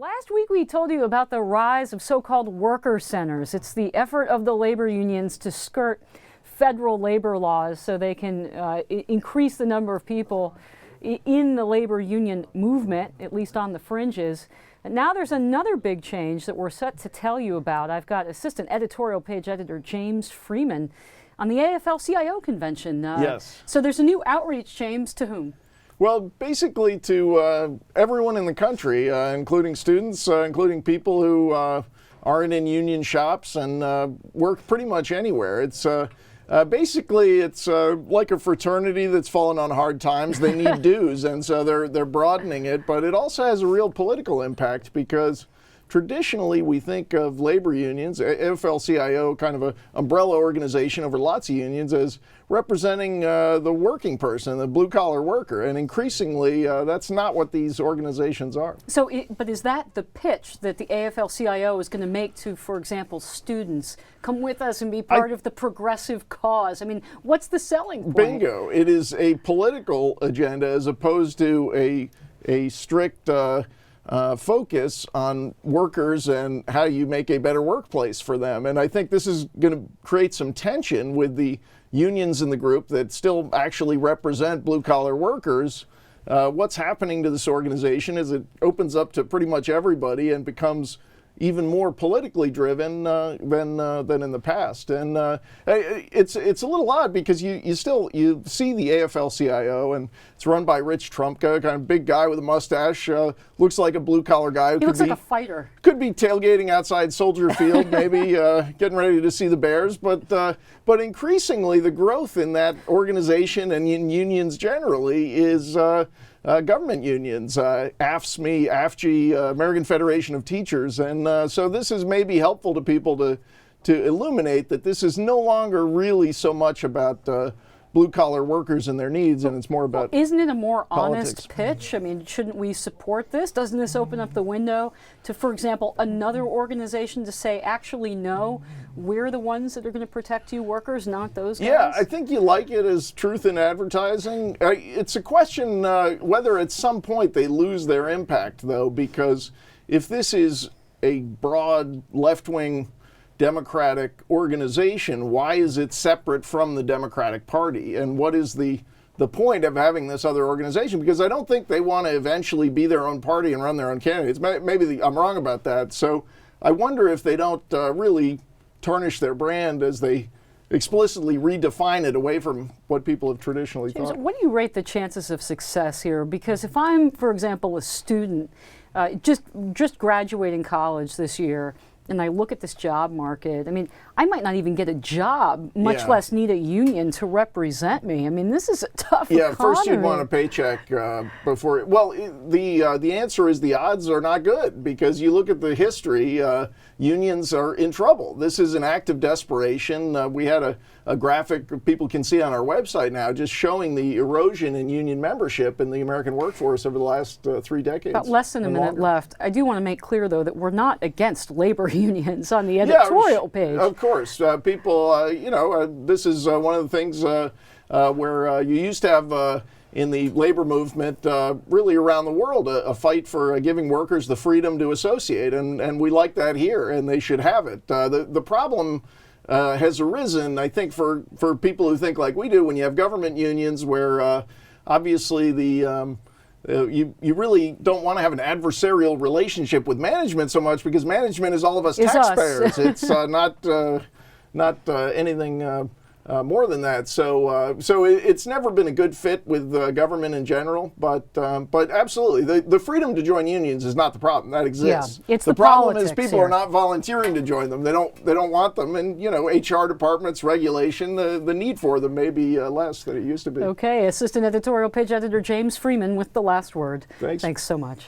Last week we told you about the rise of so-called worker centers. It's the effort of the labor unions to skirt federal labor laws so they can increase the number of people in the labor union movement, at least on the fringes. And now there's another big change that we're set to tell you about. I've got assistant editorial page editor James Freeman on the AFL-CIO convention. Yes. So there's a new outreach, James, to whom? Well, basically to everyone in the country, including students, including people who aren't in union shops and work pretty much anywhere. It's basically it's like a fraternity that's fallen on hard times. They need dues, and so they're broadening it. But it also has a real political impact because traditionally we think of labor unions, AFL-CIO, kind of an umbrella organization over lots of unions, as representing the working person, the blue-collar worker, and increasingly that's not what these organizations are. So, but is that the pitch that the AFL-CIO is going to make to, for example, students? Come with us and be part of the progressive cause. I mean, what's the selling point? Bingo. It is a political agenda as opposed to a strict focus on workers and how you make a better workplace for them. And I think this is going to create some tension with the unions in the group that still actually represent blue-collar workers. What's happening to this organization is it opens up to pretty much everybody and becomes even more politically driven than in the past. And it's a little odd because you see the AFL-CIO, and it's run by Rich Trumka, kind of big guy with a mustache, looks like a blue-collar guy. He looks like a fighter. Could be tailgating outside Soldier Field, maybe getting ready to see the Bears. But increasingly, the growth in that organization and in unions generally is government unions, AFSCME, AFG, American Federation of Teachers. And so this is maybe helpful to people to illuminate that this is no longer really so much about blue-collar workers and their needs, and it's more about Isn't it a more politics. honest pitch? I mean, shouldn't we support this? Doesn't this open up the window to, for example, another organization to say, actually, no, we're the ones that are going to protect you workers, not those guys? Yeah, I think you like it as truth in advertising. It's a question whether at some point they lose their impact, though, because if this is a broad left-wing Democratic organization, why is it separate from the Democratic Party? And what is the point of having this other organization? Because I don't think they want to eventually be their own party and run their own candidates. Maybe I'm wrong about that. So I wonder if they don't really tarnish their brand as they explicitly redefine it away from what people have traditionally thought. What do you rate the chances of success here? Because if I'm, for example, a student just graduating college this year, and I look at this job market, I mean, I might not even get a job, much less need a union to represent me. I mean, this is a tough economy. First you'd want a paycheck before. Well, the answer is the odds are not good because you look at the history, unions are in trouble. This is an act of desperation. We had a graphic people can see on our website now just showing the erosion in union membership in the American workforce over the last 3 decades. About less than a minute left. I do want to make clear, though, that we're not against labor unions on the editorial page. Of course. People, this is one of the things where you used to have in the labor movement, really around the world, a fight for giving workers the freedom to associate, and we like that here, and they should have it. The problem has arisen, I think, for people who think like we do, when you have government unions where obviously you really don't want to have an adversarial relationship with management so much because management is all of us taxpayers. It's not anything more than that. So it's never been a good fit with government in general. But absolutely, the freedom to join unions is not the problem. That exists. Yeah, it's the problem is politics people here. are not volunteering to join them. They don't want them. And HR departments, regulation, the need for them may be less than it used to be. Okay, assistant editorial page editor James Freeman with the last word. Thanks. Thanks so much.